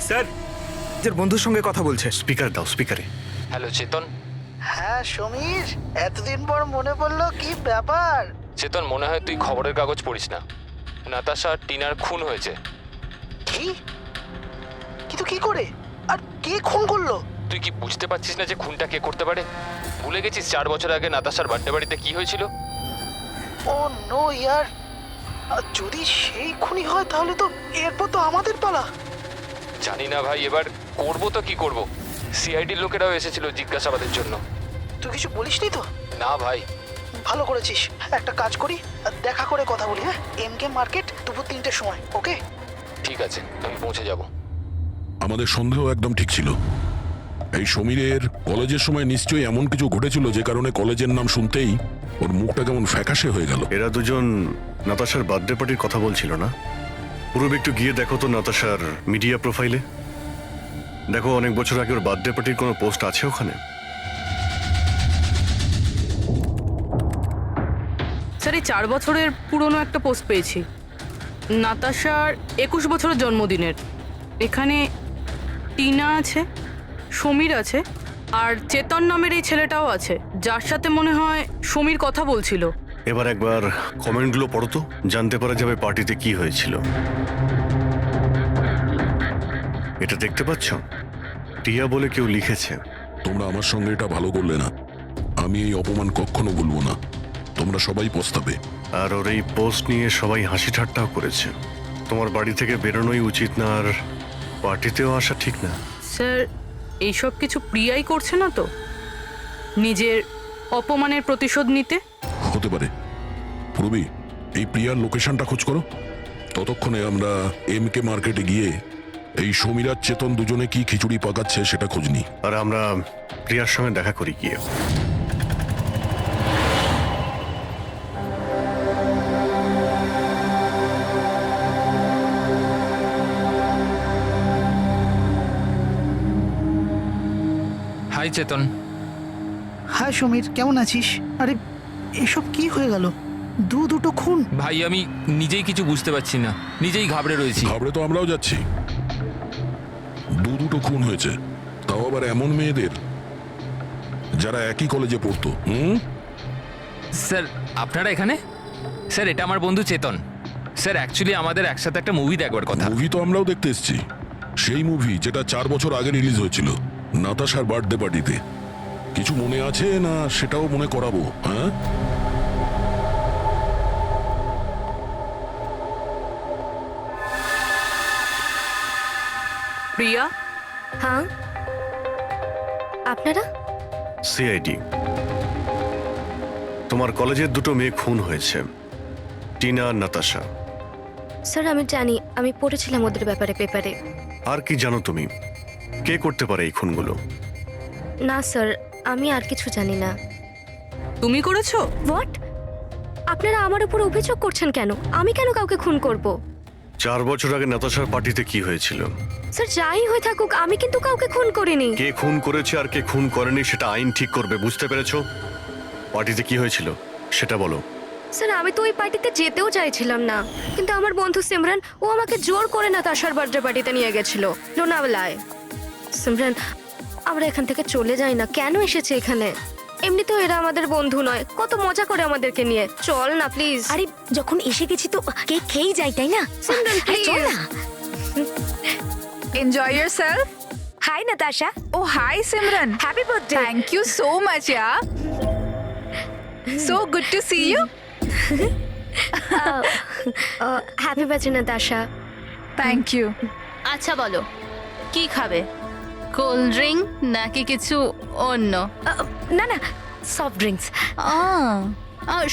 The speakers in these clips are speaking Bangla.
স্যার, নিজের বন্ধুর সঙ্গে কথা বলছে। স্পিকার দাও, স্পিকারে। হ্যালো চেতন। হ্যাঁ সমীর, এতদিন পর মনে পড়লো, কি ব্যাপার? চেতন, মনে হয় তুই খবরের কাগজ পড়িস না। নাতাশা আর টিনার খুন হয়েছে। কি? কিন্তু কি করে, আর কে খুন করলো? তুই কি বুঝতে পারছিস না যে খুনটা কে করতে পারে? ভুলে গেছিস 4 বছর আগে নাতাশার বার্থডে বাড়িতে কি হয়েছিল? ও নো ইয়ার, যদি সেই খুনি হয় তাহলে তো এরপর তো আমাদের পালা। জানি না ভাই, এবার করবো তো কি করব। সিআইডির লোকেরাও এসেছিল জিজ্ঞাসাবাদের জন্য। তুই কিছু বলিসনি তো? না ভাই। ভালো করেছিস। একটা কাজ করি, দেখা করে কথা বলি। হ্যাঁ, এমকে মার্কেট দুপুর 3টের সময়। ওকে, ঠিক আছে, আমি পৌঁছে যাব। আমাদের সন্দেহ একদম ঠিক ছিল। এই সমীরের কলেজের সময় নিশ্চয়ই এমন কিছু ঘটেছিল যে কারণে কলেজের নাম শুনতেই ওর মুখটা কেমন ফ্যাকাশে হয়ে গেল। এরা দুজন নাতাশার বার্থডে পার্টির কথা বলছিল না? পুরো একটু গিয়ে দেখো তো নাতাশার মিডিয়া প্রোফাইলে। দেখো অনেক বছর আগে ওর বার্থডে পার্টির কোনো পোস্ট আছে ওখানে? স্যার, এই 4 বছরের পুরনো একটা পোস্ট পেয়েছি, নাতাশার 21 বছরের জন্মদিনের। এখানে টিনা আছে, সমীর আছে, আর চেতন নামের এই ছেলেটাও আছে, যার সাথে মনে হয় সমীর কথা বলছিল। এবার একবার কমেন্টগুলো পড়ো তো, জানতে পারা যাবে পার্টিতে কি হয়েছিল। এটা দেখতে পাচ্ছ? টিয়া বলে কেউ লিখেছে। তোমরা আমার সঙ্গে এটা ভালো করলে না। আমি এই অপমান কখনো ভুলবো না। তোমরা সবাই পস্তাবে। আর ওর এই পোস্ট নিয়ে সবাই হাসি ঠাট্টাও করেছে। তোমার বাড়ি থেকে বেরোনোই উচিত না, আর পার্টিতেও আসা ঠিক না। স্যার, এইসব কিছু প্রিয়াই করছে না তো, নিজের অপমানের প্রতিশোধ নিতে? হতে পারে। পূর্বী, এই প্রিয়ার লোকেশনটা খোঁজ করো। ততক্ষণে আমরা এমকে মার্কেটে গিয়ে এই সমীর আর চেতন দুজনে কি খিচুড়ি পাকাচ্ছে সেটা খোঁজ নিই। আর আমরা প্রিয়ার সঙ্গে দেখা করি গিয়ে। হাই চেতন। হাই সমীর, কেমন আছিস? আরে এসব কি হয়ে গেল? দুটো খুন। ভাই, আমি নিজেই কিছু বুঝতে পারছি না, নিজেই ঘাবড়ে রয়েছি। ঘাবড়ে তো আমরাও যাচ্ছি। দুটো খুন হয়েছে, তাও আবার এমন মেয়েদের যারা একই কলেজে পড়তো। স্যার, আপনারা এখানে? স্যার, এটা আমার বন্ধু চেতন। স্যার, অ্যাকচুয়ালি আমাদের একসাথে একটা মুভি দেখবার কথা। মুভি তো আমরাও দেখতে এসেছি। সেই মুভি যেটা 4 বছর আগে রিলিজ হয়েছিল, নাতাশার বার্থডে পার্টিতে। কিছু মনে আছে না সেটাও মনে করাবো? হ্যাঁ, প্রিয়া? হ্যাঁ, আপনারা? সিআইডি। তোমার কলেজের দুটো মেয়ে খুন হয়েছে, টিনা আর নাতাশা। স্যার আমি জানি, আমি পড়েছিলাম ওদের ব্যাপারে পেপারে। আর কি জানো তুমি? কে করতে পারে এই খুনগুলো? না স্যার, আমি আর কিছু জানি না। তুমি করেছো? হোয়াট? আপনারা আমার উপর অভিযোগ করছেন কেন? আমি কেন কাউকে খুন করব? 4 বছর আগে নাতাশার পার্টিতে কি হয়েছিল? স্যার যাই হয়ে থাকুক, আমি কিন্তু কাউকে খুন করিনি। কে খুন করেছে আর কে খুন করেনি সেটা আইন ঠিক করবে, বুঝতে পেরেছো? পার্টিতে কি হয়েছিল সেটা বলো। স্যার আমি তো ওই পার্টিতে যেতেও চাইছিলাম না, কিন্তু আমার বন্ধু সিমরান, ও আমাকে জোর করে নাতাশার বার্থডে পার্টিতে নিয়ে গেছিল লোনাওয়ালায়। সিমরান, আমরা এখান থেকে চলে যাই না। কেন এসেছে এখানে? এমনিতেও এরা আমাদের বন্ধু নয়, কত মজা করে আমাদেরকে নিয়ে। চল না প্লিজ। আরে যখন এসে গেছি তো কেক খেয়েই যাই, তাই না? সিমরান প্লিজ। চল না। Enjoy yourself. Hi Natasha. Oh, hi Simran. Happy birthday. Thank you so much, yeah. So good to see you. Happy birthday Natasha. Thank you. আচ্ছা বলো, কি খাবে? কোল্ড ড্রিঙ্ক নাকি কিছু অন্য? না না, soft drinks.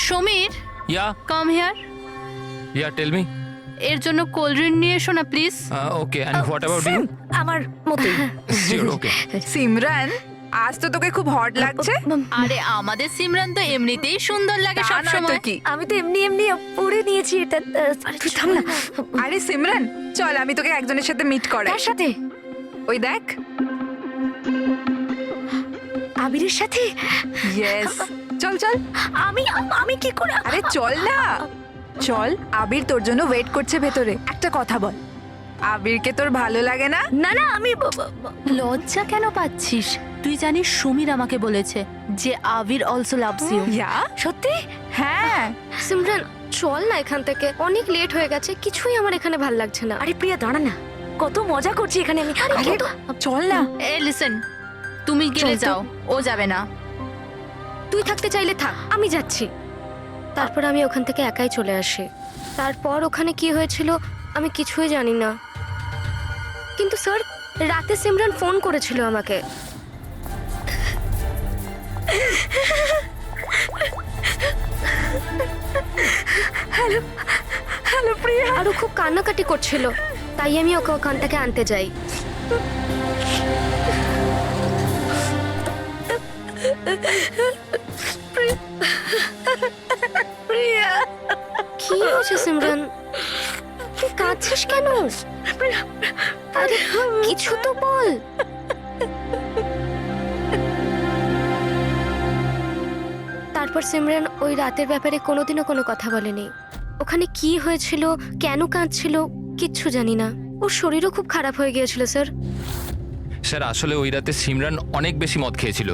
Samir, yeah come here. Yeah tell me. এর জন্য কোল্ড ড্রিঙ্ক নিয়ে এসো no please. Okay, and what about you? আমার মতোই। শিওর, ওকে। সিমরান, আজ তো তোকে খুব হট লাগছে। আরে আমাদের সিমরান তো এমনিতেই সুন্দর লাগে তা সব নয় তো সময়। কি? আমি তো এমনি এমনি পরে নিয়েছি এটা। তুই থাম না। আরে সিমরান, চল আমি তোকে একজনের সাথে মিট করাই। কার সাথে? ওই দেখ। আবিরের সাথে? ইয়েস, চল চল। আমি আমি কি করে? আরে চল না, চল। আবির তোর জন্য ওয়েট করছে ভেতরে। একটা কথা বল, আবিরকে তোর ভালো লাগে না? না না আমি লজ্জা কেন পাচ্ছিস? তুই জানিস সমীর আমাকে বলেছে যে আবির অলসো লাভস ইউ। ইয়া সত্যি হ্যাঁ। সিমরান চল না এখান থেকে, অনেক লেট হয়ে গেছে, কিছুই আমার এখানে ভাল লাগছে না। আরে প্রিয়া দাঁড়া না, কত মজা করছি এখানে আমি। আরে আরে কিন্তু চল না। এ লিসেন, তুমি গেলে চল তো। যাও, ও যাবে না। তুই থাকতে চাইলে থাক, আমি যাচ্ছি। তারপর আমি ওখান থেকে একাই চলে আসি। তারপর ওখানে কি হয়েছিল আমি কিছুই জানি না, কিন্তু স্যার রাতে সিমরান ফোন করেছিল আমাকে। হ্যালো প্রিয়া। আরও খুব কান্নাকাটি করছিল, তাই আমি ওকে ওখান থেকে আনতে যাই। প্রিয়া কি হয়েছে সিমরান, তুই কাঁদছিস কেন? আরে কিছু তো বল। তারপর সিমরান ওই রাতের ব্যাপারে কোনোদিনও কোনো কথা বলেনি। ওখানে কি হয়েছিল, কেন কাঁদছিল, কিচ্ছু জানি না। ওর শরীরও খুব খারাপ হয়ে গিয়েছিল স্যার। স্যার আসলে ওই রাতে সিমরান অনেক বেশি মদ খেয়েছিল,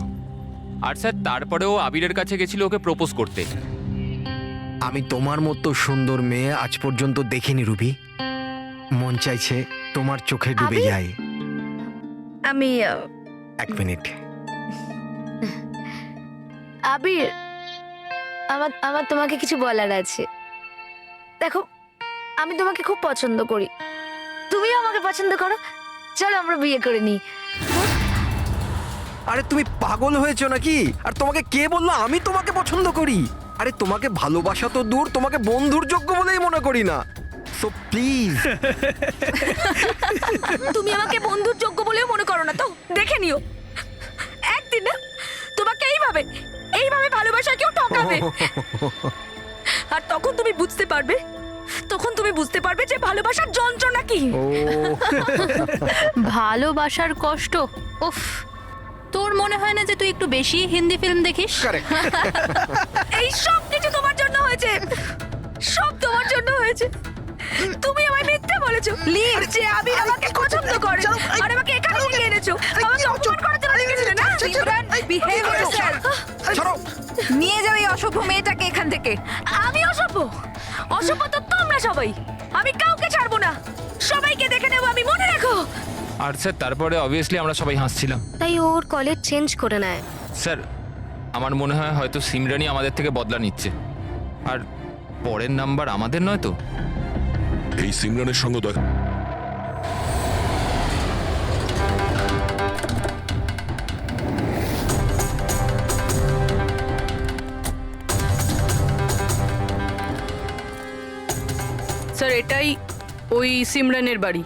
আর স্যার তারপরেও আবিরের কাছে গেছিল ওকে প্রপোজ করতে। আমি তোমার মতো সুন্দর মেয়ে আজ পর্যন্ত দেখিনি রুবি। মন চাইছে তোমার চোখে ডুবে আবির? যাই। আমি এক মিনিট। আবির, আমার আমার তোমাকে কিছু বলার আছে। দেখো আমি তোমাকে খুব পছন্দ করি, তুমিও আমাকে পছন্দ করো, চলো আমরা বিয়ে করে নিই। আরে তুমি পাগল হয়েছো নাকি? আর তোমাকে কে বললো আমি তোমাকে পছন্দ করি? আরে তোমাকে ভালোবাসা তো দূর, তোমাকে বন্ধুর যোগ্য বলেই মনে করি না। So please. তুমি আমাকে বন্ধুর যোগ্য বলেও মনে করো না তো? দেখে নিও একদিন না তোমাকে এইভাবে এইভাবে ভালোবাসা কেউ ঠকাবে, আর তখন তুমি বুঝতে পারবে, যে ভালোবাসার যন্ত্রণা কি। ও ভালোবাসার কষ্ট, উফ। তোর মনে হয় না যে তুই একটু বেশি হিন্দি ফিল্ম দেখিস? কারেক্ট। এই সব কিছু তোমার জন্য হয়েছে, সব তোমার জন্য হয়েছে। তুমি আমায় মিথ্যে বলেছো যে আমি আমাকে পছন্দ করে, আর আমাকে এখানে নিয়ে এনেছো, আমাকে অপমান করার জন্য লিখেছিলে না? Simran, behave yourself. ছাড়ো। নিয়ে যাও এই অসভ্য মেয়েটাকে এখান থেকে। আমি অসভ্য? অসভ্য তো তোমরা সবাই। আমি কাউকে ছাড়বো না, সবাইকে দেখে নেবো আমি, মনে রাখো। আর স্যার তারপরে অবভিয়াসলি আমরা সবাই হাসছিলাম। তাই ওর কলেজ চেঞ্জ করে নেয়। স্যার আমার মনে হয় হয়তো সিমরানই আমাদের থেকে বদলা নিচ্ছে, আর পরের নাম্বার আমাদের নয় তো। এই সিমরানের সঙ্গে দেখ, স্যার এটাই ওই সিমরানের বাড়ি।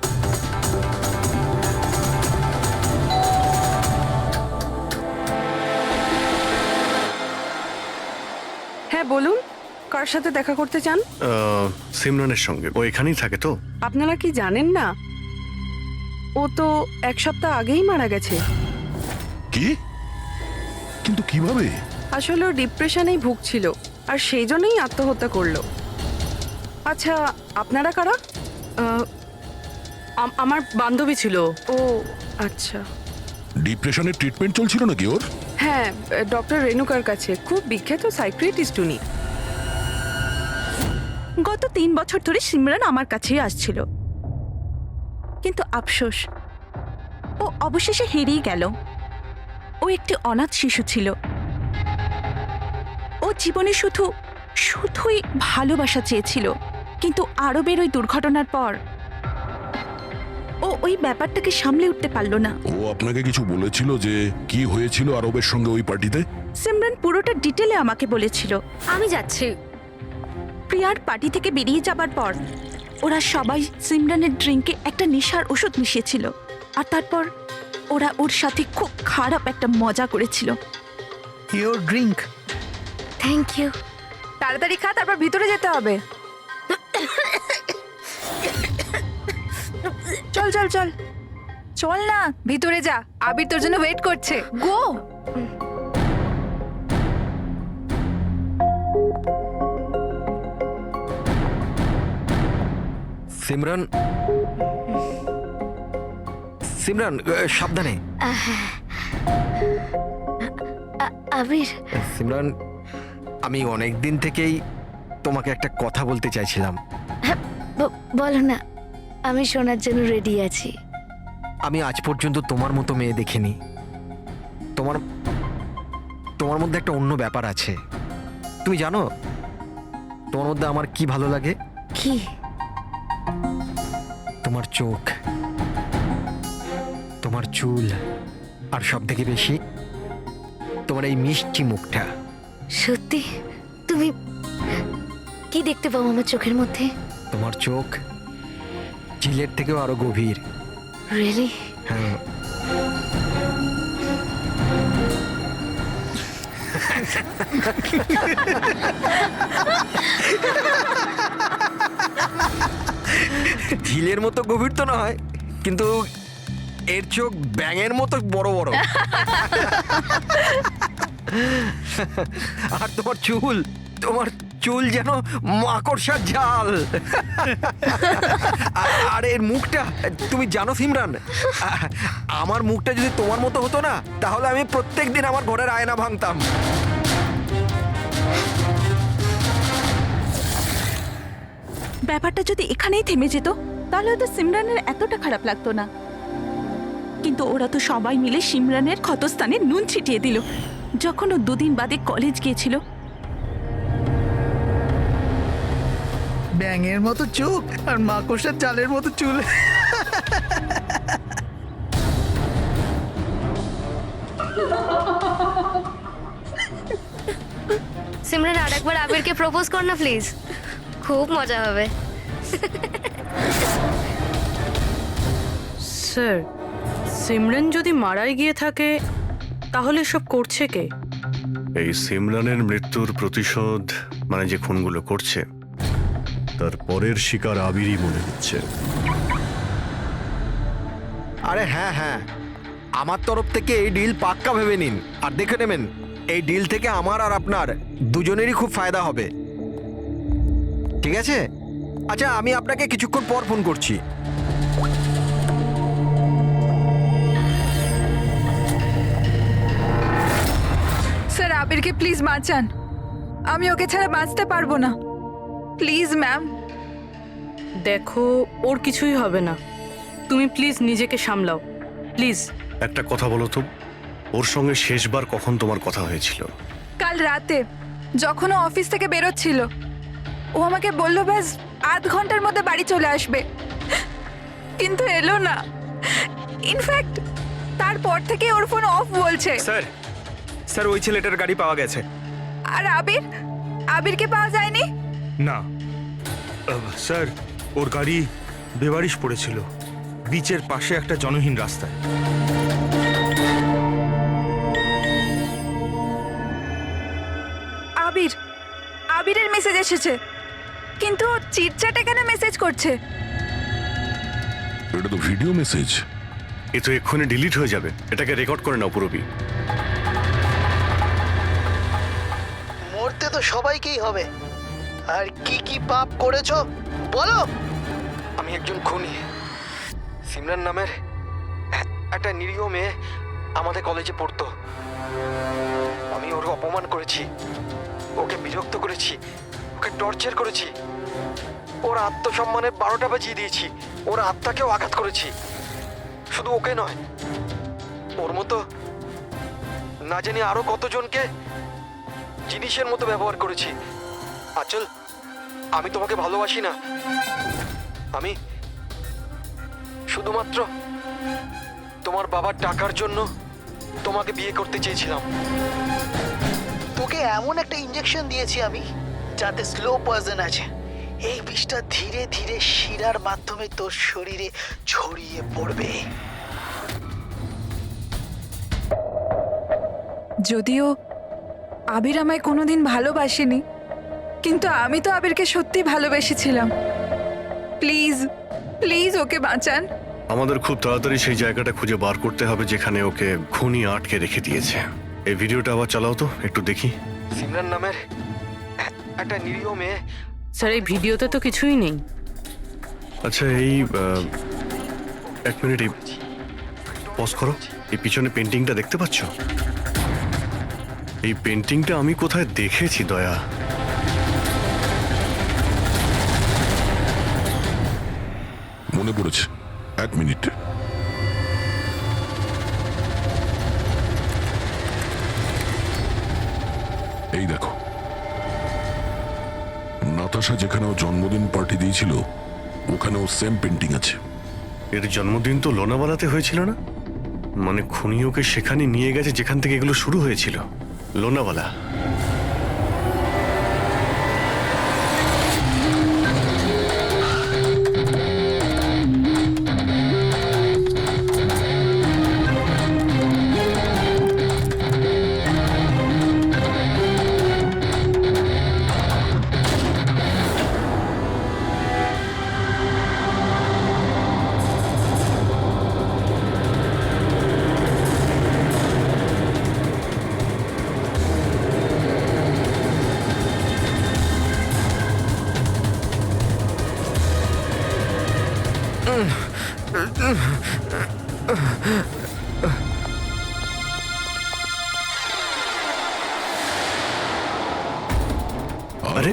হ্যাঁ বলুন, কার সাথে দেখা করতে চান? সিমরানের সঙ্গে। ও এখানেই থাকে তো? আপনারা কি জানেন না, ও তো এক সপ্তাহ আগেই মারা গেছে। কি? কিন্তু কিভাবে? আসলে ও ডিপ্রেশনেই ভুগছিল, আর সেই জন্যই আত্মহত্যা করলো। আচ্ছা আপনারা কারা? আমার বান্ধবী ছিল। ও আচ্ছা। ডিপ্রেশনের ট্রিটমেন্ট চলছিল নাকি ওর? হ্যাঁ, ডক্টর রেণুকার কাছে, খুব বিখ্যাত সাইকিয়াট্রিস্ট উনি। গত 3 বছর ধরে সিমরান আমার কাছেই আসছিল, কিন্তু আফসোস ও অবশেষে হেরিয়ে গেল। ও একটি অনাথ শিশু ছিল। ও জীবনে শুধুই ভালোবাসা চেয়েছিল, কিন্তু আরবের ওই দুর্ঘটনার পর ও ওই ব্যাপারটাকে সামলে উঠতে পারল না। ও আপনাকে কিছু বলেছিল যে কি হয়েছিল আরবের সঙ্গে ওই পার্টিতে? সিমরান পুরোটা ডিটেলে আমাকে বলেছিল। আমি যাচ্ছি। প্রিয়ার পার্টি থেকে বেরিয়ে যাবার পর ওরা সবাই সিমরানের ড্রিঙ্কে একটা নেশার ওষুধ মিশিয়েছিল, আর তারপর ওরা ওর সাথে খুব খারাপ একটা মজা করেছিল। Your drink. Thank you. তাড়াতাড়ি খা, তারপর ভিতরে যেতে হবে। চল চল চল চল না, ভিতরে যা, আবির তোর জন্য ওয়েট করছে। গো। সিমরান, সিমরান সাবধানে। আবির, সিমরান, আমি অনেক দিন থেকেই তোমাকে একটা কথা বলতে চাইছিলাম। বলো না, আমি শোনার জন্য রেডি আছি। আমি আজ পর্যন্ত তোমার মতো মেয়ে দেখিনি। তোমার তোমার মধ্যে একটা অন্য ব্যাপার আছে। তুমি জানো তোমার মধ্যে আমার কি ভালো লাগে? কি? তোমার চোখ, তোমার চুল, আর সব থেকে বেশি তোমার এই মিষ্টি মুখটা। সত্যি? তুমি কি দেখতে পাও আমার চোখের মধ্যে? তোমার চোখ চিলের থেকেও আরো গভীর। রিয়েলি? হ্যাঁ। ঝিলের মতো গভীর তো নয়, কিন্তু এর চোখ ব্যাঙের মতো বড় বড়। আর তোমার চুল যেন মাকড়সার জাল। আর এর মুখটা, তুমি জানো সিমরান, আমার মুখটা যদি তোমার মতো হতো না, তাহলে আমি প্রত্যেকদিন আমার ঘরের আয়না ভাঙতাম। ব্যাপারটা যদি এখানেই থেমে যেত তাহলে হয়তো সিমরানের এতটা খারাপ লাগতো না, কিন্তু ওরা তো সবাই মিলে সিমরানের ক্ষতস্থানে নুন ছিটিয়ে দিল যখন ও দুদিন বাদে কলেজ গিয়েছিল। ব্যাঙের মতো চোখ আর মাকড়সার জালের মতো চুল। সিমরান, আরেকবার আবিরকে প্রপোজ কর না প্লিজ, খুব মজা হবে। স্যার, সিমরান যদি মারাই গিয়ে থাকে তাহলে সব করছে কে? এই সিমরানের মৃত্যুর প্রতিশোধ, মানে যে খুনগুলো করছে, তার পরের শিকার আবিরই মনে হচ্ছে। আরে হ্যাঁ হ্যাঁ, আমার তরফ থেকে এই ডিল পাক্কা ভেবে নিন। আর দেখে নেবেন, এই ডিল থেকে আমার আর আপনার দুজনেরই খুব ফায়দা হবে। ঠিক আছে? আচ্ছা, আমি আপনাকে কিছুক্ষণ পর ফোন করছি। স্যার, আবিরকে প্লিজ বাঁচান, আমি ওকে ছাড়া বাঁচতে পারবো না। Please ma'am. দেখো, ওর কিছুই হবে না, তুমি প্লিজ নিজেকে সামলাও, প্লিজ। একটা কথা বলো তো, ওর সঙ্গে শেষবার কখন তোমার কথা হয়েছিল? কাল রাতে যখন ও অফিস থেকে বেরোচ্ছিল, ও আমাকে বললো ব্যাস আধ ঘন্টার মধ্যে বাড়ি চলে আসবে, কিন্তু এলো না। ইনফ্যাক্ট তারপর থেকে ওর ফোন অফ বলছে। স্যার, ওই ছেলেটার গাড়ি পাওয়া গেছে। আর আবিরকে পাওয়া যায়নি? না স্যার, ওর গাড়ি বেবারিশ পড়েছিল বিচের পাশে একটা জনহীন রাস্তায়। আবিরের মেসেজ এসেছে, কিন্তু চিটচ্যাট এখানে মেসেজ করছে। এটা তো ভিডিও মেসেজ। এ তো এক্ষুনি ডিলিট হয়ে যাবে। এটাকে রেকর্ড করে নাও পুরবি। মরতে তো সবাইকেই হবে। আর কি কি পাপ করেছো বলো? আমি একজন খুনি। সিমরান নামের একটা নিরীহ মেয়ে আমাদের কলেজে পড়তো। আমি ওর অপমান করেছি, ওকে বিরক্ত করেছি, ওকে টর্চার করেছি, ওর আত্মসম্মানের 12টা বাজিয়ে দিয়েছি, ওর আত্মাকেও আঘাত করেছি। শুধু ওকে নয়, ওর মতো না জানি আরো কতজনকে জিনিসের মতো ব্যবহার করেছি। আচল, আমি তোমাকে ভালোবাসি না। আমি শুধুমাত্র তোমার বাবার টাকার জন্য তোমাকে বিয়ে করতে চেয়েছিলাম। তোকে এমন একটা ইঞ্জেকশন দিয়েছি আমি, যাতে স্লো পয়জন আছে। এই বিষটা ধীরে ধীরে শিরার মাধ্যমে তোর শরীরে ছড়িয়ে পড়বে। যদিও আবির আমায় কোনোদিন ভালোবাসেনি, কিন্তু আমি তো আবিরকে সত্যি ভালোবেসেছিলাম। প্লিজ প্লিজ ওকে বাঁচান। আমাদের খুব তাড়াতাড়ি সেই জায়গাটা খুঁজে বার করতে হবে যেখানে ওকে খুনি আটকে রেখে দিয়েছে। এই ভিডিওটা আবার চালাও তো, একটু দেখি। সিমরান নামের একটা নিরীহ মেয়ে। স্যার, এই ভিডিওতে তো কিছুই নেই। আচ্ছা এই এক মিনিট পজ করো। এই পিছনে পেন্টিংটা দেখতে পাচ্ছ? এই পেন্টিংটা আমি কোথায় দেখেছি দয়া। মনে পড়েছে, এক মিনিট। এই দেখো, নাতাশা যেখানে ও জন্মদিন পার্টি দিয়েছিল ওখানেও সেম পেন্টিং আছে। এর জন্মদিন তো লোনাওয়ালাতে হয়েছিল না? মানে খুনি ওকে সেখানে নিয়ে গেছে যেখান থেকে এগুলো শুরু হয়েছিল, লোনাওয়ালা। আরে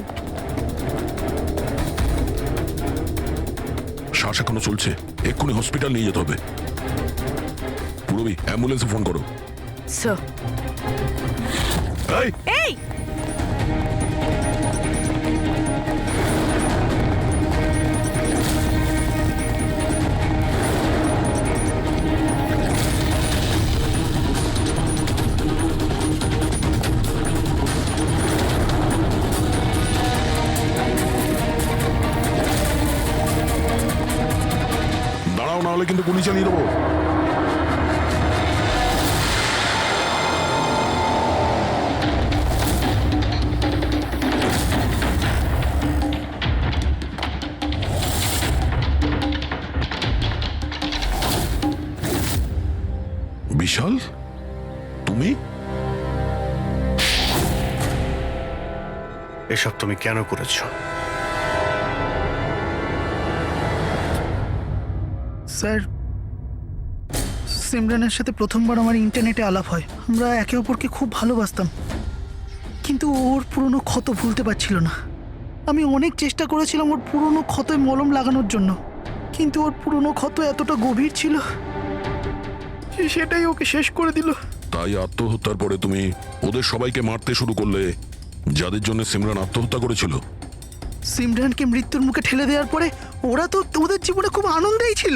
শ্বাস এখনো চলছে, এক্ষুনি হসপিটাল নিয়ে যেতে হবে। পুরবি, অ্যাম্বুলেন্সে ফোন করো। স্যার। এই এই দাঁড়াও, না হলে কিন্তু গুলি চালিয়ে দেবো। বিশাল, তুমি? এসব তুমি কেন করেছো? স্যার, সিমরানের সাথে প্রথমবার আমার ইন্টারনেটে আলাপ হয়। আমরা একে অপরকে খুব ভালোবাসতাম, কিন্তু ওর পুরনো ক্ষত ভুলতে পারছিল না। আমি অনেক চেষ্টা করেছিলাম ওর পুরনো ক্ষতয় মলম লাগানোর জন্য, কিন্তু ওর পুরনো ক্ষত এতটা গভীর ছিল, সেটাই ওকে শেষ করে দিল। তাই আত্মহত্যার পরে তুমি ওদের সবাইকে মারতে শুরু করলে, যাদের জন্য সিমরান আত্মহত্যা করেছিল। সিমরানকে মৃত্যুর মুখে ঠেলে দেওয়ার পরে ওরা তো ওদের জীবনে খুব আনন্দেই ছিল।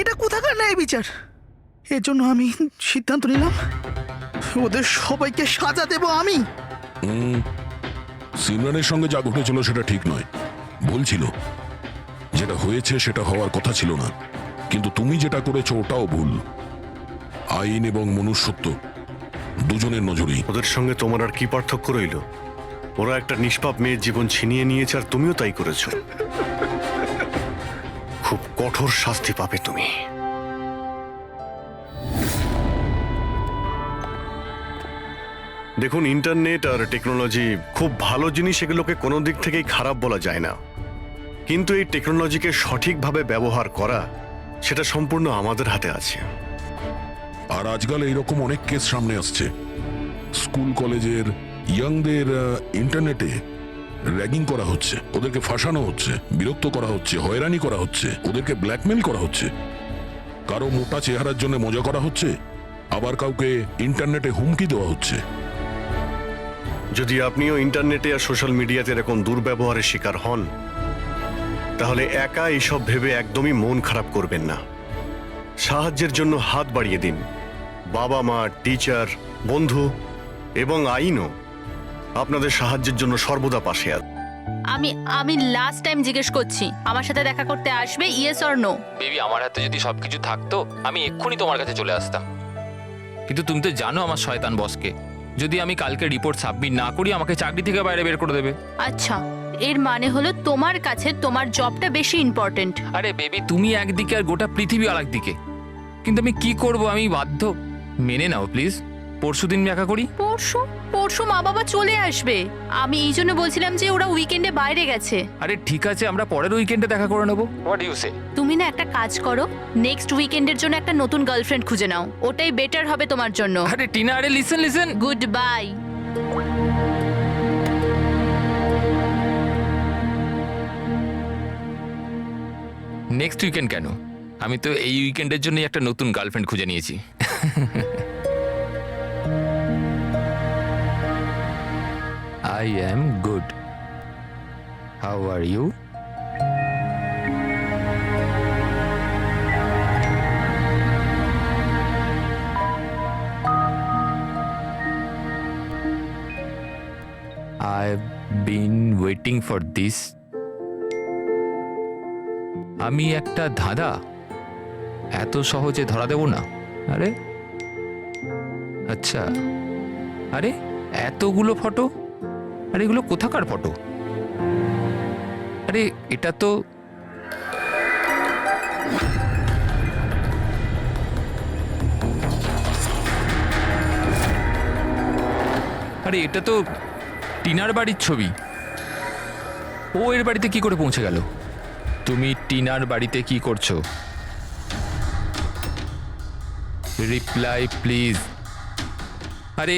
এটা কোথাকার ন্যায় বিচার? এর জন্য আমি সিদ্ধান্ত নিলাম ওদের সবাইকে সাজা দেব আমি। সিমরানের সঙ্গে যা ঘটেছিল সেটা ঠিক নয়, ভুল ছিল। যেটা হয়েছে সেটা হওয়ার কথা ছিল না, কিন্তু তুমি যেটা করেছো ওটাও ভুল। আইন এবং মনুষ্যত্ব দুজনের নজরেই। ওদের সঙ্গে তোমার আর কি পার্থক্য রইল? ওরা একটা নিষ্পাপ মেয়ের জীবন ছিনিয়ে নিয়েছে, আর তুমিও তাই করেছো। খুব কঠোর শাস্তি পাবে তুমি। দেখুন, ইন্টারনেট আর টেকনোলজি খুব ভালো জিনিস, এগুলোকে কোনো দিক থেকেই খারাপ বলা যায় না। কিন্তু এই টেকনোলজিকে সঠিকভাবে ব্যবহার করা, সেটা সম্পূর্ণ আমাদের হাতে আছে। আর আজকাল এইরকম অনেক কেস সামনে আসছে। স্কুল কলেজের ইয়াংদের ইন্টারনেটে র্যাগিং করা হচ্ছে, ওদেরকে ফাঁসানো হচ্ছে, বিরক্ত করা হচ্ছে, হয়রানি করা হচ্ছে, ওদেরকে ব্ল্যাকমেল করা হচ্ছে। কারো মোটা চেহারার জন্য মজা করা হচ্ছে, আবার কাউকে ইন্টারনেটে হুমকি দেওয়া হচ্ছে। যদি আপনিও ইন্টারনেটে আর সোশ্যাল মিডিয়াতে এরকম দুর্ব্যবহারের শিকার হন, তাহলে একা এইসব ভেবে একদমই মন খারাপ করবেন না। সাহায্যের জন্য হাত বাড়িয়ে দিন। বাবা মা, টিচার, বন্ধু এবং আইনও আপনাদের সাহায্যের জন্য সর্বদা পাশে আছে। আমি লাস্ট টাইম জিজ্ঞেস করছি, আমার সাথে দেখা করতে আসবে, ইয়েস অর নো? বেবি, আমার হাতে যদি সবকিছু থাকতো আমি এক্ষুনি তোমার কাছে চলে আসতাম, কিন্তু তুমি তো জানো আমার শয়তান বসকে। যদি আমি কালকে রিপোর্ট সাবমিট না করি, আমাকে চাকরি থেকে বাইরে বের করে দেবে। আচ্ছা, এর মানে হলো তোমার কাছে তোমার জবটা বেশি ইম্পর্টেন্ট। আরে বেবি, তুমি একদিকে আর গোটা পৃথিবী আরেক দিকে। কিন্তু আমি কি করব? আমি বাধ্য। মেনে নাও প্লিজ। পরশুদিন দেখা করি। পরশু? পরশু মা বাবা চলে আসবে। আমি এই জন্য বলছিলাম যে ওরা উইকেন্ডে বাইরে গেছে। আরে ঠিক আছে, আমরা পরের উইকেন্ডে দেখা করে নেবো। হোয়াট ইউ সে? তুমি না একটা কাজ করো, নেক্সট উইকেন্ডের জন্য একটা নতুন গার্লফ্রেন্ড খুঁজে নাও, ওটাই বেটার হবে তোমার জন্য। আরে টিনা, আরে listen. Good bye. Next weekend কেন? আমি তো এই উইকেন্ডের জন্যই একটা নতুন গার্লফ্রেন্ড খুঁজে নিয়েছি। I am good. How are you? I've been waiting for this. আমি একটা ধাঁধা এত সহজে ধরা দেব না। আরে আচ্ছা, আরে এতগুলো ফটো, আরে এগুলো কোথাকার ফটো? আরে এটা তো আরে এটা তো টিনার বাড়ির ছবি। ও এর বাড়িতে কি করে পৌঁছে গেল? তুমি টিনার বাড়িতে কি করছো? Reply please. আরে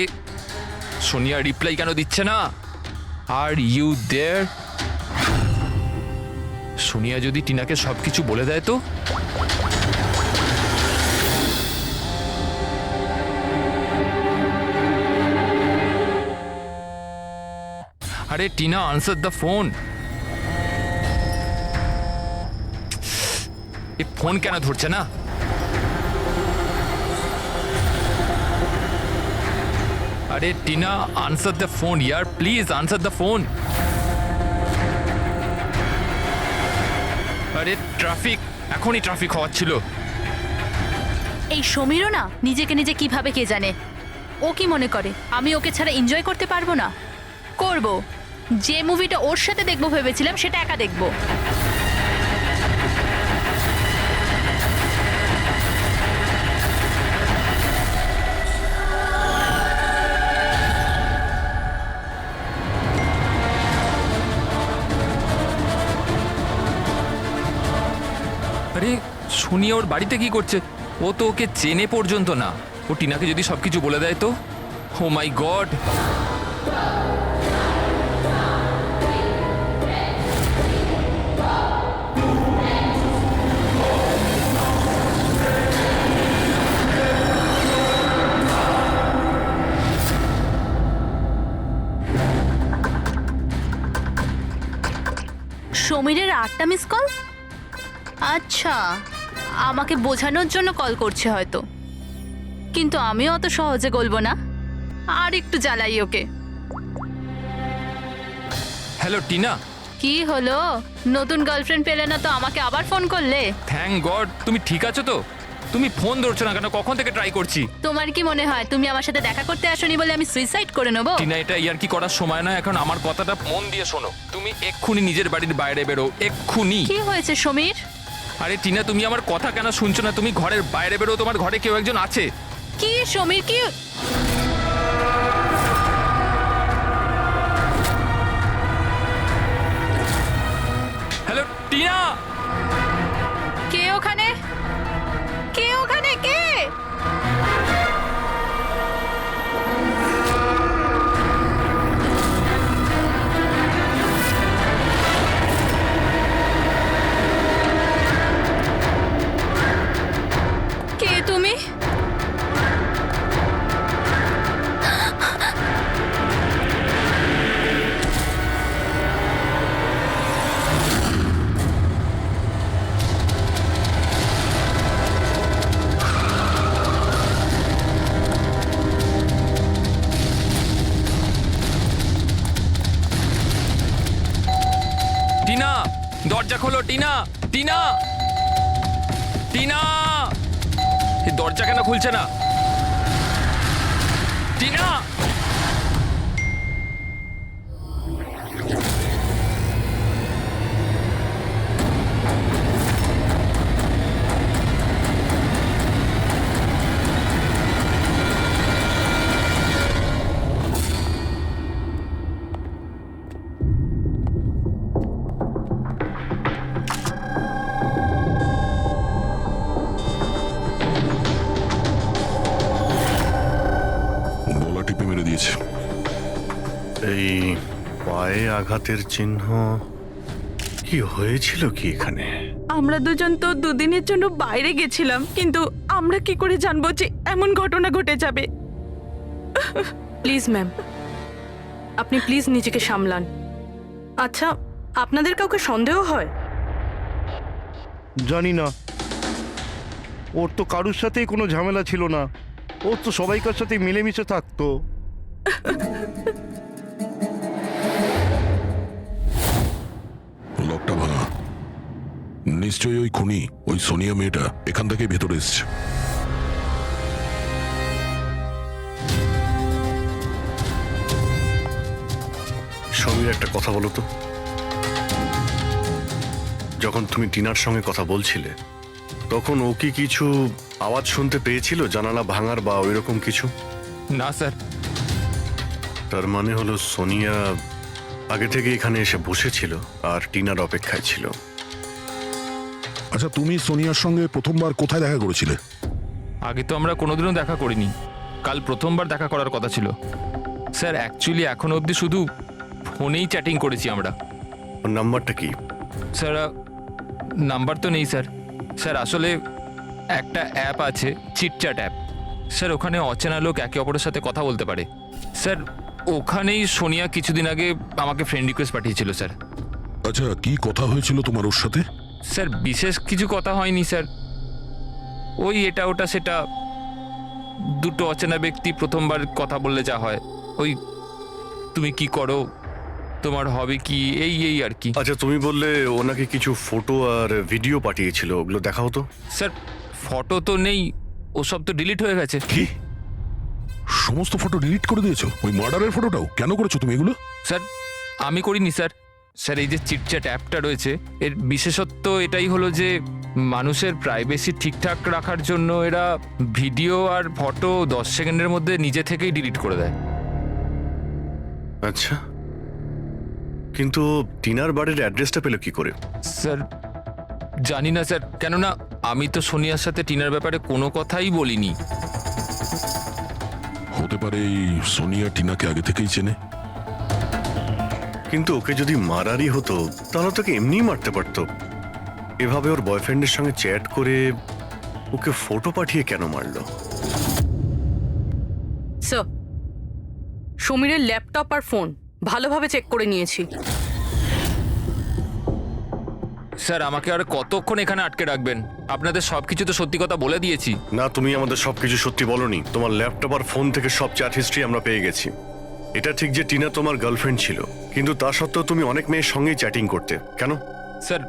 সোনিয়া রিপ্লাই কেন দিচ্ছে না? Are you there? সোনিয়া যদি টিনাকে সবকিছু বলে দেয় তো? আরে টিনা, আনসার দ্য ফোন। এই ফোন কেন ধরছে না? আরে Tina, answer the phone year, please answer the phone. আরে ট্রাফিক, এখনই ট্রাফিক হওয়াচ্ছিল। এই সমীরও না নিজেকে নিজে কিভাবে কে জানে। ও কি মনে করে আমি ওকে ছাড়া এনজয় করতে পারবো না? করব। যে মুভিটা ওর সাথে দেখবো ভেবেছিলাম সেটা একা দেখবো। আরে সোনিয়া ওর বাড়িতে কি করছে? ও তো ওকে চেনে পর্যন্ত না। ও টিনাকে যদি সবকিছু বলে দেয় তো? Oh my god! সমীরের 8টা মিস কল? আচ্ছা, আমাকে বোঝানোর জন্য কল করছে হয়তো, কিন্তু আমিও অত সহজে গলবো না। আর একটু জ্বালাই ওকে। হ্যালো টিনা। কি হলো? নতুন গার্লফ্রেন্ড পেলে না তো আমাকে আবার ফোন করলে? থ্যাংক গড, তুমি ঠিক আছো তো? তুমি ফোন ধরছো না কেন? কখন থেকে ট্রাই করছি। তোমার কি মনে হয় তুমি আমার সাথে দেখা করতে আসোনি বলে আমি সুইসাইড করে নেবো? টিনা, এটা ইয়ার কি করার সময় না এখন। আমার কথাটা মন দিয়ে শোনো। তুমি এক্ষুনি নিজের বাড়ির বাইরে বেরো, এক্ষুনি। কি হয়েছে সমীর? আরে টিনা, তুমি আমার কথা কেন শুনছো না? তুমি ঘরের বাইরে বেরো, তোমার ঘরে কেউ একজন আছে। কি সমীর, কি? হ্যালো টিনা। কে ওখানে? কে ওখানে? কে? কে তুমি? টিনা, দরজা খোলো। টিনা, টিনা, টিনা! এই দরজা কেন খুলছে না? টিনা! এই পায়ে আঘাতের চিহ্ন কি হয়েছিল কি এখানে? আমরা দুজন তো দুদিনের জন্য বাইরে গেছিলাম, কিন্তু আমরা কি করে জানবো যে এমন ঘটনা ঘটে যাবে? প্লিজ ম্যাম, আপনি প্লিজ নিজেকে সামলান। আচ্ছা, আপনাদের কাউকে সন্দেহ হয়? জানি না, ওর তো কারুর সাথেই কোনো ঝামেলা ছিল না, ওর তো সবাইকার সাথে মিলেমিশে থাকতো। লকটা ভাঙা, নিশ্চয়ই ওই খুনি, ওই সোনিয়া মেয়েটা এখান থেকে ভেতরে এসছে। সমীর, একটা কথা বলো তো, যখন তুমি টিনার সঙ্গে কথা বলছিলে তখন ও কি কিছু আওয়াজ শুনতে পেয়েছিল, জানালা ভাঙার বা ওইরকম কিছু? না স্যার। তার মানে হলো সোনিয়া আগে থেকে এখানে এসে বসেছিল আর টিনার অপেক্ষায় ছিল। আচ্ছা, তুমি সোনিয়ার সঙ্গে প্রথমবার কোথায় দেখা করেছিলে? আগে তো আমরা কোনোদিনও দেখা করিনি, কাল প্রথমবার দেখা করার কথা ছিল স্যার। অ্যাকচুয়ালি এখনো অবধি শুধু ফোনেই চ্যাটিং করেছি আমরা। ওর নাম্বারটা কি? স্যার নাম্বার তো নেই স্যার। স্যার আসলে একটা অ্যাপ আছে, চিটচ্যাট অ্যাপ স্যার, ওখানে অচেনা লোক একে অপরের সাথে কথা বলতে পারে স্যার। ওখানেই সোনিয়া কিছুদিন আগে আমাকে ফ্রেন্ড রিকোয়েস্ট পাঠিয়েছিল স্যার। আচ্ছা, কি কথা হয়েছিল তোমার ওর সাথে? স্যার বিশেষ কিছু কথা হয়নি স্যার, ওই এটা ওটা সেটা। দুটো অচেনা ব্যক্তি প্রথমবার কথা বললে যা হয়, ওই তুমি কি করো, তোমার হবি কি, এই এই আর কি। আচ্ছা, তুমি বললে ও নাকি কিছু ফটো আর ভিডিও পাঠিয়েছিল, ওগুলো দেখাও তো। স্যার ফটো তো নেই, ওসব তো ডিলিট হয়ে গেছে। কি সমস্ত ফটো ডিলিট করে দিয়েছো? ওই মার্ডারের ফটোটাও? কেন করেছো তুমি এগুলো? স্যার আমি করিনি স্যার। স্যার এই যে চিটচ্যাট অ্যাপটা রয়েছে, এর বিশেষত্ব এটাই হলো যে মানুষের প্রাইভেসি ঠিকঠাক রাখার জন্য এরা ভিডিও আর ফটো 10 সেকেন্ডের মধ্যে নিজে থেকেই ডিলিট করে দেয়। আচ্ছা, কিন্তু টিনার বাড়ির অ্যাড্রেসটা পেলো কি করে? স্যার জানি না স্যার, কেননা আমি তো সোনিয়ার সাথে টিনার ব্যাপারে কোনো কথাই বলিনি। হতে পারে এই সোনিয়া টিনাকে আগে থেকেই চেনে। কিন্তু ওকে যদি মারারই হতো তাহলে তোকে এমনিই মারতে পারতো। এভাবে ওর বয়ফ্রেন্ডের সঙ্গে চ্যাট করে ওকে ফটো পাঠিয়ে কেন মারলো? স্যার, সমীরের ল্যাপটপ আর ফোন ভালোভাবে চেক করে নিয়েছি। স্যার আমাকে আর কতক্ষণ এখানে আটকে রাখবেন? আপনাদের সবকিছু তো সত্যি কথা বলে দিয়েছি। না, তুমি আমাদের সবকিছু সত্যি বলনি। তোমার ল্যাপটপ আর ফোন থেকে সব চ্যাট হিস্ট্রি আমরা পেয়ে গেছি। এটা ঠিক যে টিনা তোমার গার্লফ্রেন্ড ছিল, কিন্তু তা সত্ত্বেও তুমি অনেক মেয়ের সঙ্গেই চ্যাটিং করতে, কেন? স্যার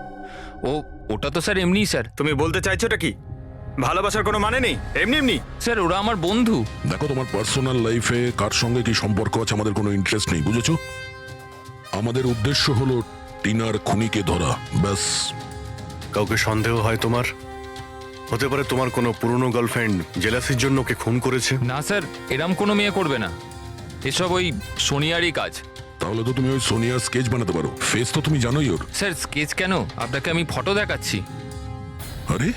ওটা তো স্যার এমনিই স্যার। তুমি বলতে চাইছোটা কি? ভালোবাসার কোনো মানে নেই, এমনি এমনি? স্যার ওরা আমার বন্ধু। দেখো, তোমার পার্সোনাল লাইফে কার সঙ্গে কি সম্পর্ক আছে আমাদের কোনো ইন্টারেস্ট নেই, বুঝেছো? আমাদের উদ্দেশ্য হলো টিনার খুনিকে ধরা, ব্যাস। কাউকে সন্দেহ হয় তোমার? হতে পারে তোমার কোনো পুরনো গার্লফ্রেন্ড জেলাসির জন্য ওকে খুন করেছে। না স্যার, এরম কোনো মেয়ে করবে না, এসব ওই সোনিয়ারই কাজ। তাহলে তো তুমি ওই সোনিয়ার স্কেচ বানাতে পারো, ফেস তো তুমি জানোই ওর। স্যার স্কেচ কেন, আপনাকে আমি ফটো দেখাচ্ছি। আরে,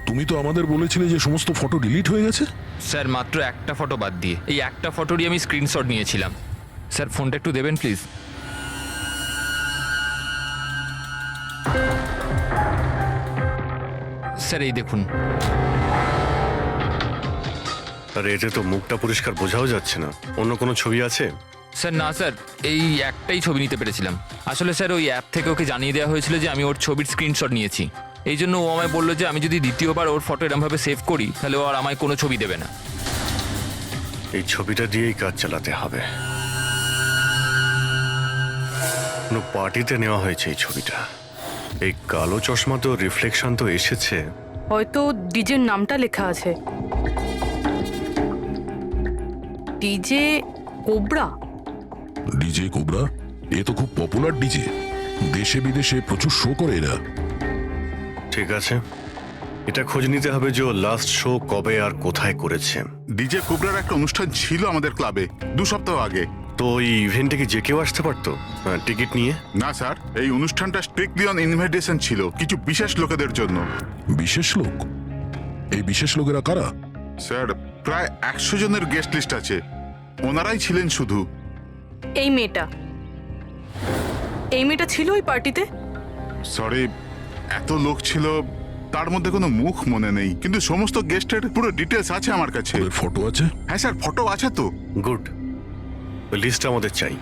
তুমি তো আমাদের বলেছিলে যে সমস্ত ফটো ডিলিট হয়ে গেছে। স্যার মাত্র একটা ফটো বাদ দিয়ে, এই একটা ফটোরই আমি স্ক্রিনশট নিয়েছিলাম। স্যার ফোনটা একটু দেবেন প্লিজ। স্যার এই দেখুন। আর এতে তো মুখটা পরিষ্কার বোঝাও যাচ্ছে না, অন্য কোনো ছবি আছে? স্যার না স্যার, এই একটাই ছবি নিতে পেরেছিলাম। আসলে স্যার ওই অ্যাপ থেকে ওকে জানিয়ে দেওয়া হয়েছিল যে আমি ওর ছবির স্ক্রিনশট নিয়েছি, এই জন্য ও আমায় বললো যে আমি যদি দ্বিতীয়বার ওর ফটো এরমভাবে সেভ করি তাহলে ও আর আমায় কোনো ছবি দেবে না। এই ছবিটা দিয়েই কাজ চালাতে হবে। কোনো পার্টিতে নেওয়া হয়েছে এই ছবিটা। এই কালো চশমা তো রিফ্লেকশন তো এসেছে। হয়তো ডিজের নামটা লেখা আছে, ডিজে কোবরা। DJ Cobra? এ তো খুব পপুলার ডিজে, দেশে বিদেশে প্রচুর শো করে এরা। ঠিক আছে, এটা খোঁজ নিতে হবে যে লাস্ট শো কবে আর কোথায় করেছে। ডিজে কুবরার একটা অনুষ্ঠান ছিল আমাদের ক্লাবে 2 সপ্তাহ আগে। তো এই ইভেন্টে কি যে কেউ আসতে পারতো টিকিট নিয়ে? না স্যার, এই অনুষ্ঠানটা স্ট্রিক্টলি অন ইনভাইটেশন ছিল, কিছু বিশেষ লোকেদের জন্য। বিশেষ লোক? এই বিশেষ লোকেরা কারা? স্যার প্রায় 100 জনের গেস্ট লিস্ট আছে, ওনারাই ছিলেন শুধু। এই মেয়েটা ছিল ওই পার্টিতে? সরি, এত লোক ছিল, তার মধ্যে কোনো মুখ মনে নেই, কিন্তু সমস্ত গেস্টের পুরো ডিটেলস আছে আমার কাছে। ওদের ফটো আছে? হ্যাঁ স্যার, ফটো আছে তো। গুড, ওই লিস্ট আমাদের চাই।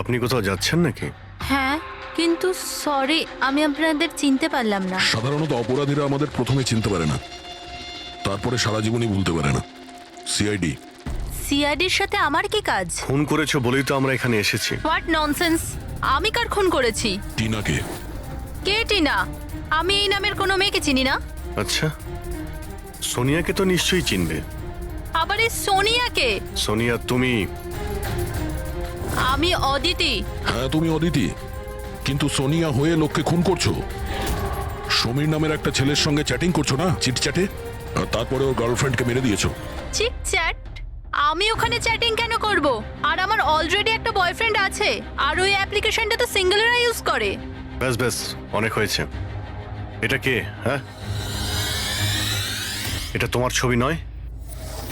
আপনি কোথাও যাচ্ছেন নাকি? হ্যাঁ, কিন্তু সরি, আমি আপনাদের চিনতে পারলাম না। সাধারণত অপরাধীরা আমাদের প্রথমে চিনতে পারে না, তারপরে সারা জীবনই ভুলতে পারে না। সিআইডি। সিআইডির সাথে আমার কি কাজ? খুন করেছো বলেই তো আমরা এখানে এসেছি। What nonsense! আমি কার খুন করেছি? টিনাকে। কে টিনা? আমি এই নামের কোনো মেয়েকে চিনি না। আচ্ছা, সোনিয়াকে তো নিশ্চয়ই চিনবে। আবার এই সোনিয়াকে? সোনিয়া তুমি? আমি অদিতি। হ্যাঁ তুমি অদিতি, কিন্তু সোনিয়া হয়ে লোককে খুন করছো। সমীর নামের একটা ছেলের সঙ্গে চ্যাটিং করছো না, চিটচ্যাটে, আর তারপরে ওর গার্লফ্রেন্ডকে মেরে দিয়েছো। Chit chat? আমি ওখানে চ্যাটিং কেন করব? আর আমার অলরেডি একটা বয়ফ্রেন্ড আছে, আর ওই অ্যাপ্লিকেশনটা তো সিঙ্গেলরা ইউজ করে। ব্যাস ব্যাস, অনেক হয়েছে। এটা কে? হ্যাঁ, এটা তোমার ছবি নয়?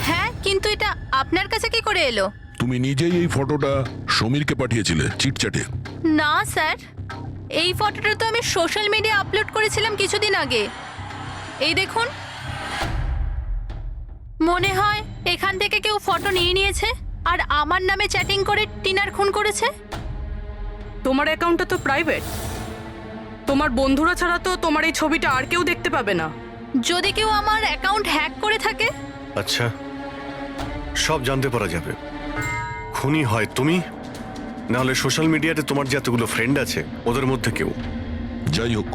হ্যাঁ, কিন্তু এটা আপনার কাছে কি করে এলো? তুমি নিজেই এই ফটোটা সমীরকে পাঠিয়েছিলে চিটচ্যাটে। না স্যার, এই ফটোটা তো আমি সোশ্যাল মিডিয়া আপলোড করেছিলাম কিছুদিন আগে। এই দেখুন, মনে হয় এখান থেকে কেউ ফটো নিয়ে নিয়েছে আর আমার নামে চ্যাটিং করে টিনার খুন করেছে। তোমার অ্যাকাউন্টটা তো প্রাইভেট, তোমার বন্ধুরা ছাড়া তো তোমার এই ছবিটা আর কেউ দেখতে পাবে না। যদি কেউ আমার অ্যাকাউন্ট হ্যাক করে থাকে? আচ্ছা, সব জানতে পারা যাবে। খুনি হয় তুমি, না হলে সোশ্যাল মিডিয়াতে তোমার যে এতগুলো ফ্রেন্ড আছে ওদের মধ্যে কেউ। যাই হোক,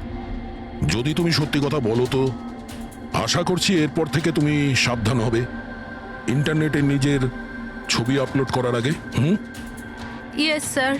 যদি তুমি সত্যি কথা বলো তো আশা করছি এরপর থেকে তুমি সাবধান হবে ইন্টারনেটে নিজের ছবি আপলোড করার আগে। Yes sir.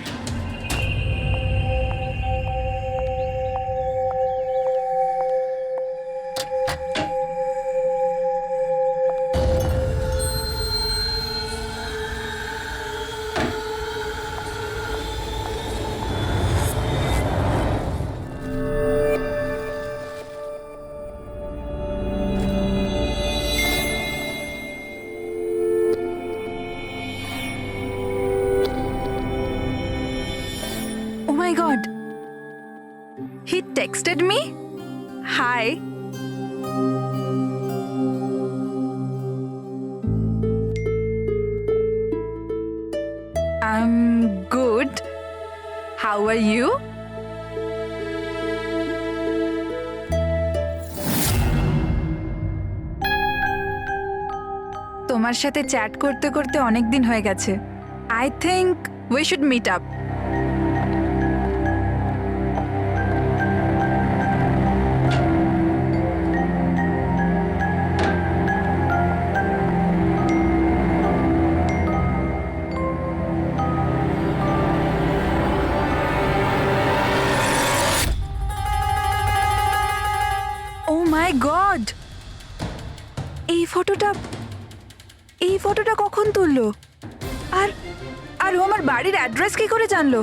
Oh my god. He texted me? Hi. I'm good. How are you? তোমার সাথে চ্যাট করতে করতে অনেক দিন হয়ে গেছে। I think we should meet up. Oh my god! এই ফটোটা কখন তুললো? আর ও আমার বাড়ির অ্যাড্রেস কি করে জানলো?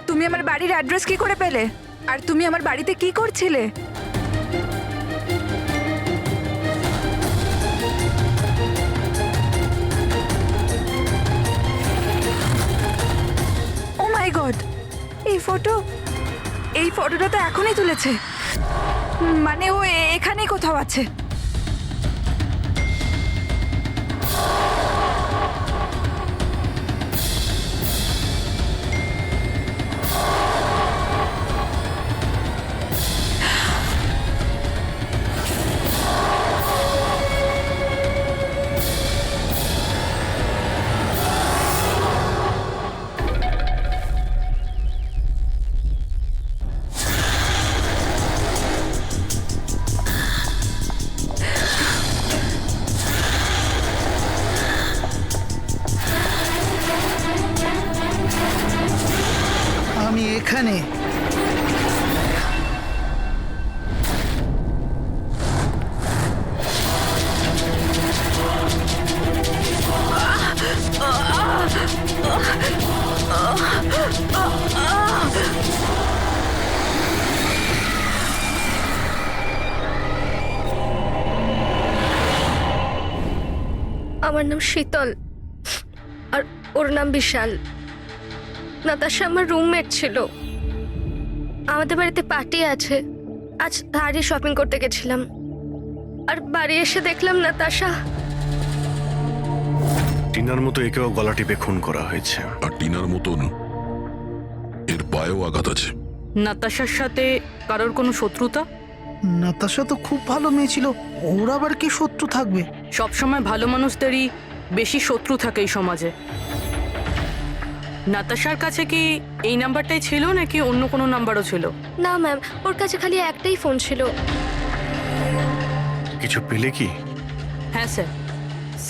তুমি আমার বাড়ির অ্যাড্রেস কি করে পেলে? আর তুমি আমার বাড়িতে কি করছিলে? Oh my god! এই ফটোটা তো এখনই তুলেছে। মানে ও এখানেই কোথাও আছে। আমার নাম শীতল আর ওর নাম বিশাল। নাতাশা আমার রুমমেট ছিল। আমাদের বাড়িতে পার্টি আছে, আজ ধারে শপিং করতে গেছিলাম আর বাড়ি এসে দেখলাম নাতাশা। টিনার মতো একেও গলা টিপে খুন করা হয়েছে। আর টিনার মতন এর পায়েও আঘাত আছে। নাতাশার সাথে কারোর কোনো শত্রুতা? নাতাশা তো খুব ভালো মেয়ে ছিল, ওর আবার কি শত্রু থাকবে? সবসময় ভালো মানুষদেরই বেশি শত্রু থাকে এই সমাজে। নাতাশার কাছে কি এই নাম্বারটাই ছিল নাকি অন্য কোনো নাম্বারও ছিল? না ম্যাম, ওর কাছে খালি একটাই ফোন ছিল। কিছু পেলে কি? হ্যাঁ স্যার।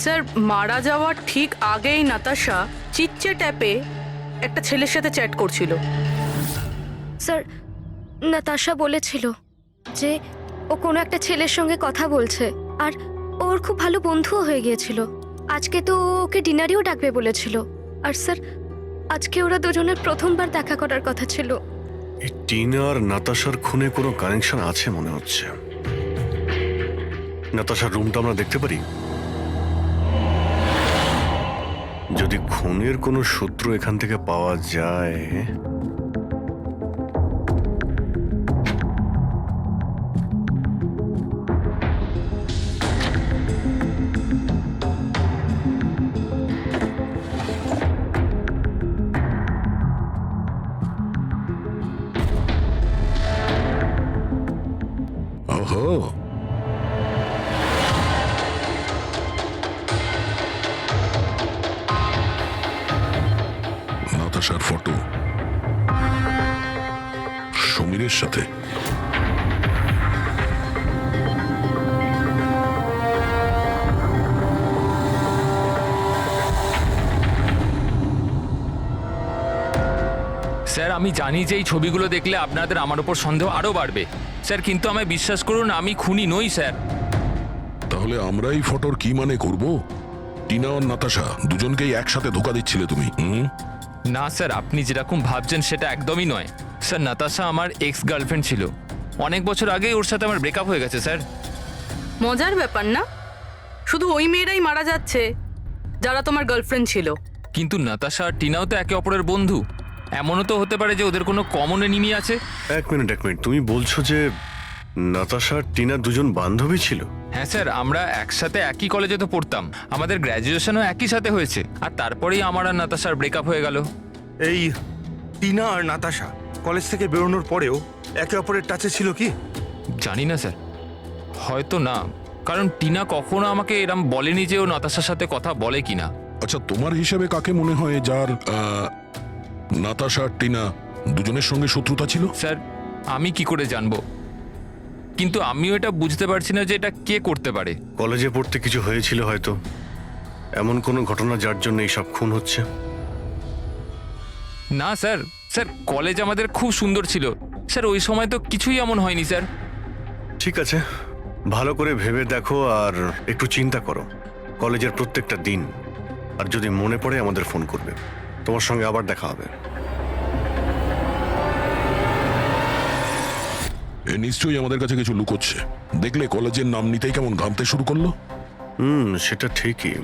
স্যার, মারা যাওয়ার ঠিক আগেই নাতাশা চিটচ্যাট অ্যাপে একটা ছেলের সাথে চ্যাট করছিল। স্যার, নাতাশা বলেছিল যে ও কোনো একটা ছেলের সঙ্গে কথা বলছে আর ওর খুব ভালো বন্ধুও হয়ে গিয়েছিল। আজকে তো ও ওকে ডিনারেও ডাকবে বলেছিল। আর স্যার, আজকে ওরা দুজনের প্রথমবার দেখা করার কথা ছিল। এই টিনা আর নাতাশার খুনে কোনো কানেকশন আছে মনে হচ্ছে। নাতাশার রুমটা আমরা দেখতে পারি? যদি খুনের কোনো সূত্র এখান থেকে পাওয়া যায়। ওহো, নাতাশার ফটো সমীরের সাথে। স্যার, আমি জানি যে এই ছবিগুলো দেখলে আপনাদের আমার উপর সন্দেহ আরও বাড়বে স্যার, কিন্তু আমায় বিশ্বাস করুন, আমি খুনি নই স্যার। তাহলে আমরা এই ফটোর কি মানে করব? টিনা আর নাতাশা দুজনকেই একসাথে ধোকা দিচ্ছিলে তুমি? না স্যার, আপনি যেরকম ভাবছেন সেটা একদমই নয় স্যার। নাতাশা আমার এক্স গার্লফ্রেন্ড ছিল, অনেক বছর আগেই ওর সাথে আমার ব্রেকআপ হয়ে গেছে স্যার। মজার ব্যাপার না? শুধু ওই মেয়েরাই মারা যাচ্ছে যারা তোমার গার্লফ্রেন্ড ছিল। কিন্তু নাতাশা আর টিনাও তো একে অপরের বন্ধু। এমনও তো হতে পারে যে ওদের কোনো কমন এনিমি আছে। এক মিনিট, তুমি বলছো যে নাতাশা আর টিনা দুজন বান্ধবী ছিল? হ্যাঁ স্যার, আমরা একসাথে একই কলেজে তো পড়তাম, আমাদের গ্র্যাজুয়েশনও একই সাথে হয়েছে, আর তারপরেই আমার আর নাতাশার ব্রেকআপ হয়ে গেল। এই টিনা আর নাতাশা কলেজ থেকে বেরোনোর পরেও একে অপরের টাচে ছিল কি? জানি না স্যার, হয়তো না, কারণ টিনা কখনো আমাকে এরম বলেনি যে ও নাতাশার সাথে কথা বলে কিনা। আচ্ছা, তোমার হিসেবে কাকে মনে হয় যার নাতাশা আর টিনা দুজনের সঙ্গে শত্রুতা ছিল? স্যার, আমি কি করে জানবো? কিন্তু আমিও এটা বুঝতে পারছি না যে এটা কে করতে পারে। কলেজে পড়তে কিছু হয়েছিল হয়তো, এমন কোনো ঘটনা যার জন্য এইসব খুন হচ্ছে। না স্যার, স্যার কলেজ আমাদের খুব সুন্দর ছিল স্যার, ওই সময় তো কিছুই এমন হয়নি স্যার। ঠিক আছে, ভালো করে ভেবে দেখো আর একটু চিন্তা করো কলেজের প্রত্যেকটা দিন, আর যদি মনে পড়ে আমাদের ফোন করবে। তোমার সঙ্গে আবার দেখা হবে। এ নিশ্চয়ই আমাদের কাছে কিছু লুকোচ্ছে। দেখলে কলেজের নাম নিতেই কেমন ঘামতে শুরু করলো। সেটা ঠিকই।